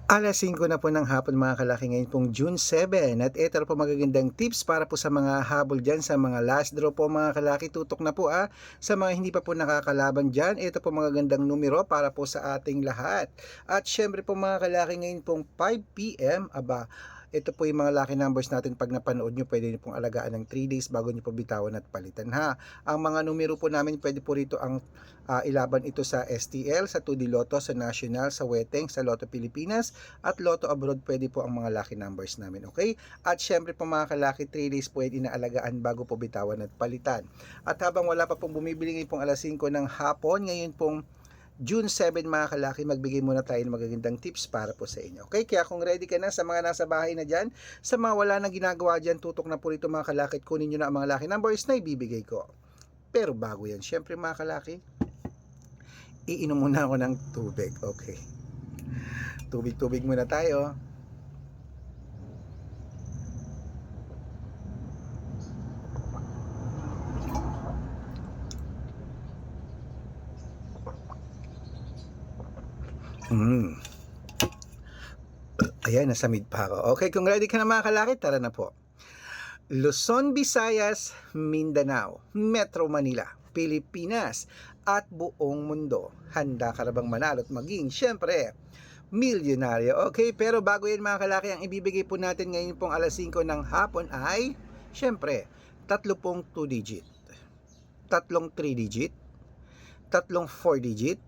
5:00 na po ng hapon mga kalaki ngayon pong June 7 at ito na po magagandang tips para po sa mga habol dyan sa mga last draw po mga kalaki. Tutok na po sa mga hindi pa po nakakalaban dyan. Ito po magagandang numero para po sa ating lahat. At syempre po mga kalaki ngayon pong 5 p.m. Ito po yung mga lucky numbers natin. Pag napanood nyo, pwede nyo pong alagaan ng 3 days bago nyo po bitawan at palitan ha. Ang mga numero po namin, pwede po rito ang ilaban ito sa STL, sa 2D Lotto, sa National, sa Weteng, sa Lotto Pilipinas, at Lotto Abroad. Pwede po ang mga lucky numbers namin, okay? At syempre po mga kalaki, 3 days po yung inaalagaan bago po bitawan at palitan. At habang wala pa pong bumibili ngayon pong 5:00 ng hapon, ngayon pong June 7 mga kalaki, magbigay muna tayo ng magagandang tips para po sa inyo. Okay, kaya kung ready ka na sa mga nasa bahay na dyan, sa mga wala nang ginagawa dyan, tutok na po rito mga kalaki, kunin nyo na ang mga lucky numbers na ibibigay ko. Pero bago yan, syempre mga kalaki, iinom muna ako ng tubig. Okay, tubig muna tayo. Ayan, nasa mid pa ako. Okay, kung ready ka na mga kalaki, tara na po. Luzon, Visayas, Mindanao, Metro Manila, Pilipinas, at buong mundo. Handa ka na bang manalo at maging, syempre, milyonaryo? Okay, pero bago yan mga kalaki, ang ibibigay po natin ngayon pong 5:00 ng hapon ay, syempre, 3 pong 2 digit, 3 3 digit, 3 4 digit,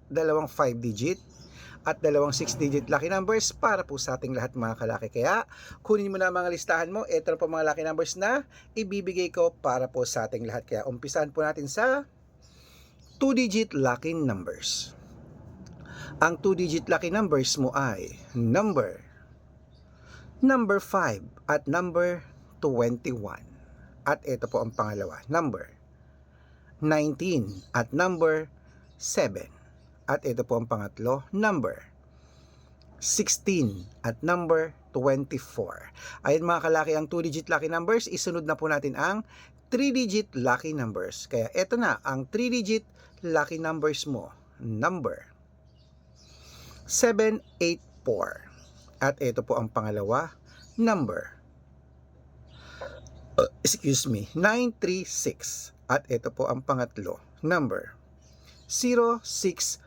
2 5 digit, at 2 6-digit lucky numbers para po sa ating lahat mga kalaki. Kaya kunin mo na mga listahan mo. Ito na po mga lucky numbers na ibibigay ko para po sa ating lahat. Kaya umpisahan po natin sa 2-digit lucky numbers. Ang 2-digit lucky numbers mo ay number 5 at number 21. At ito po ang pangalawa, number 19 at number 7. At ito po ang pangatlo, number 16 at number 24. Ayan mga kalaki, ang 2-digit lucky numbers. Isunod na po natin ang 3-digit lucky numbers. Kaya ito na ang 3-digit lucky numbers mo. Number 784. At ito po ang pangalawa, number 936. At ito po ang pangatlo, number 061.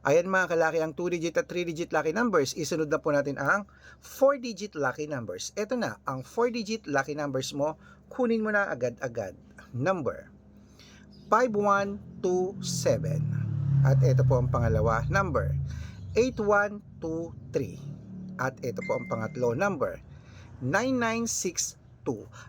Ayan mga kalaki, ang 2-digit at 3-digit lucky numbers. Isunod na po natin ang 4-digit lucky numbers. Ito na, ang 4-digit lucky numbers mo. Kunin mo na agad-agad. Number 5127. At ito po ang pangalawa, number 8123. At ito po ang pangatlo, number 9962.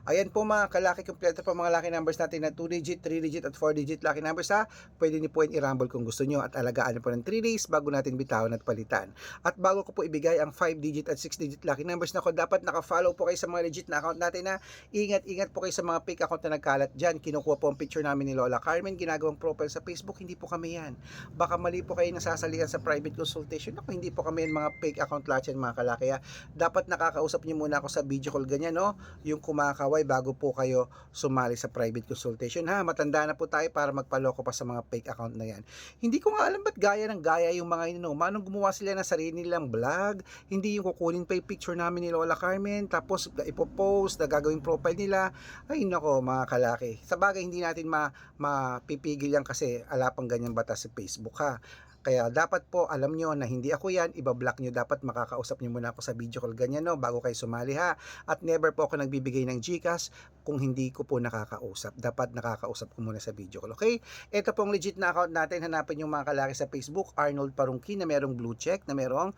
Ayan po mga kalaki, kompleto po mga lucky numbers natin na 2-digit, 3-digit at 4-digit lucky numbers ha. Pwede niyo po yung i-rumble kung gusto nyo at alagaan niyo po ng 3 days bago natin bitawan at palitan. At bago ko po ibigay ang 5-digit at 6-digit lucky numbers na ko, dapat naka-follow po kayo sa mga legit na account natin na ingat po kayo sa mga fake account na nagkalat dyan. Kinukuha po ang picture namin ni Lola Carmen, ginagawang profile sa Facebook. Hindi po kami yan. Baka mali po kayo nasasalihan sa private consultation. Ako, hindi po kami yan, mga fake account lahat yan mga kalaki. Dapat nakakausap niyo muna ako sa video call ganyan, no? Yung kumakaway bago po kayo sumali sa private consultation ha. Matanda na po tayo para magpaloko pa sa mga fake account na yan. Hindi ko nga alam ba't gaya ng gaya yung mga yun, no? Manong gumawa sila ng sarili nilang vlog, hindi yung kukunin pa yung picture namin ni Lola Carmen tapos ipopost na gagawing profile nila. Ay nako mga kalaki, sa bagay hindi natin mapipigil yan kasi ala pang ganyang batas sa Facebook ha. Kaya dapat po alam nyo na hindi ako yan, ibablock nyo, dapat makakausap nyo muna ako sa video call ganyan, no, bago kayo sumali ha. At never po ako nagbibigay ng GCash kung hindi ko po nakakausap. Dapat nakakausap ko muna sa video call, okay? Ito pong legit na account natin, hanapin yung mga kalaki sa Facebook, Arnold Parungki na merong blue check, na merong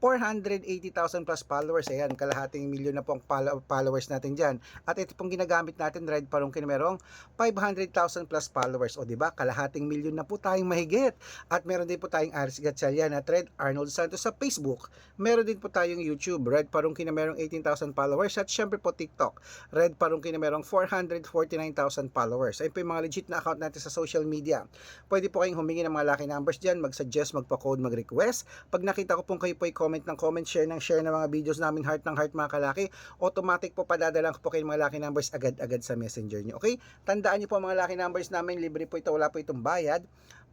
480,000 plus followers. Ayan, kalahating milyon na po ang followers natin dyan. At ito pong ginagamit natin, Red Parungki, na merong 500,000 plus followers. O diba, kalahating milyon na po tayong mahigit. At meron din po tayong Aris Gatchalian at Red Arnold Santos sa Facebook. Meron din po tayong YouTube, Red Parungki na merong 18,000 followers. At syempre po TikTok, Red Parungki na merong 449,000 followers. Ayun po yung mga legit na account natin sa social media. Pwede po kayong humingi ng mga lucky numbers dyan, mag-suggest, magpa-code, mag-request. Pag nakita ko pong kayo po comment ng comment, share ng mga videos namin, heart ng heart mga kalaki, automatic po padadalang ko po kayo mga lucky numbers agad-agad sa messenger nyo. Okay? Tandaan nyo po mga lucky numbers namin, libre po ito, wala po itong bayad.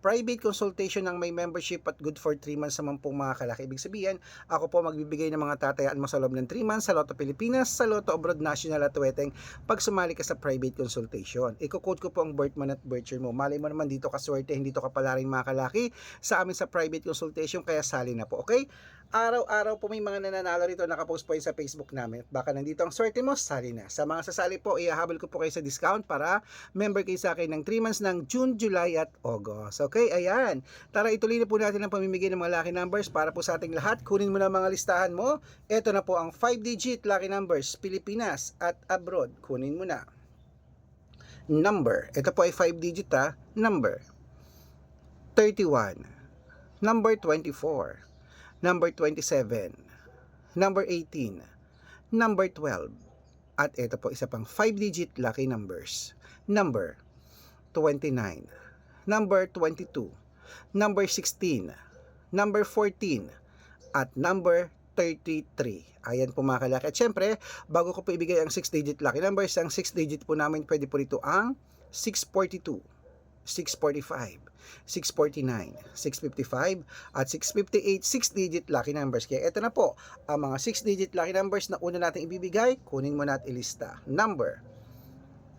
private consultation ng may membership at good for 3 months naman po mga kalaki. Ibig sabihin, ako po magbibigay ng mga tatayaan mo sa loob ng 3 months sa Lotto Pilipinas, sa Lotto Abroad National at Weteng pag sumali ka sa private consultation. Iko-quote ko po ang birth month at birth year mo. Malay mo naman dito ka swerte, hindi to kapala rin mga kalaki sa amin sa private consultation, kaya sali na po, okay? Araw-araw po may mga nananalo rito, nakapost po yun sa Facebook namin. Baka nandito ang swerte mo, sali na. Sa mga sasali po, ihahabol ko po kayo sa discount para member kayo sa akin ng 3 months ng June, July at August. Okay, ayan. Tara, ituloy na po natin ang pamimigay ng mga lucky numbers para po sa ating lahat. Kunin mo na mga listahan mo. Ito na po ang 5-digit lucky numbers, Pilipinas at abroad. Kunin mo na. Number, ito po ay 5-digit number 31, number 24, number 27, number 18, number 12, at ito po isa pang 5-digit lucky numbers, number 29, number 22, number 16, number 14, at number 33. Ayan po mga kalaki. At syempre, bago ko po ibigay ang 6-digit lucky numbers, ang 6-digit po namin pwede po rito ang 642, 645, 649, 655, at 658 6-digit lucky numbers. Kaya ito na po ang mga 6-digit lucky numbers na una natin ibibigay. Kunin mo na at ilista. Number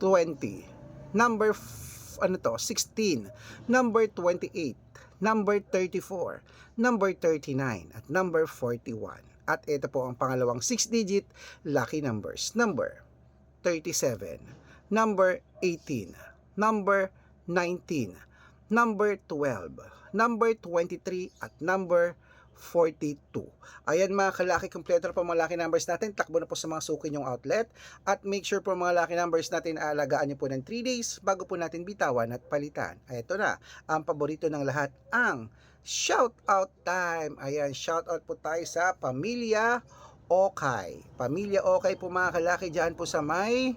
20, number 16, number 28, number 34, number 39, at number 41. At ito po ang pangalawang 6-digit lucky numbers. Number 37, number 18, number 19, number 12, number 23, at number 42. Ayan mga kalaki, kompleto na po mga lucky numbers natin. Takbo na po sa mga suki nyong outlet. At make sure po mga lucky numbers natin, aalagaan nyo po ng 3 days bago po natin bitawan at palitan. Ito na, ang paborito ng lahat, ang shout out time. Ayan, shout out po tayo sa Pamilya Okay. Pamilya Okay po mga kalaki, dyan po sa may,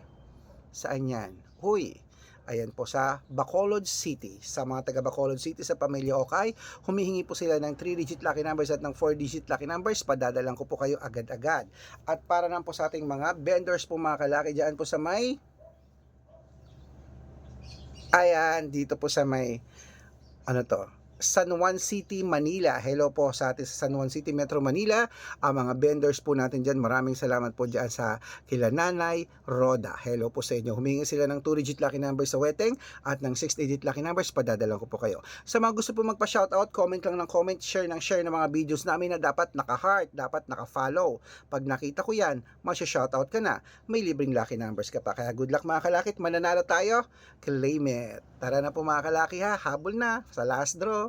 saan yan? Huy, ayan po sa Bacolod City. Sa mga taga Bacolod City, sa Pamilya Okay, humihingi po sila ng 3-digit lucky numbers at ng 4-digit lucky numbers. Padadalan ko po kayo agad-agad. At para naman po sa ating mga vendors po mga kalaki, dyan po sa may, ayan, dito po sa may, ano to, San Juan City, Manila. Hello po sa atin sa San Juan City, Metro Manila. Ang mga vendors po natin dyan, maraming salamat po dyan sa kila Nanay Roda. Hello po sa inyo. Humingi sila ng 2-digit lucky numbers sa Weteng at ng 6-digit lucky numbers, padadalan ko po kayo. Sa mga gusto po magpa-shoutout, comment lang ng comment, share ng mga videos namin na dapat naka-heart, dapat naka-follow. Pag nakita ko yan, masya-shoutout ka na. May libreng lucky numbers ka pa. Kaya good luck mga kalakit, mananalo tayo. Claim it. Tara na po mga kalaki ha, habol na sa last draw.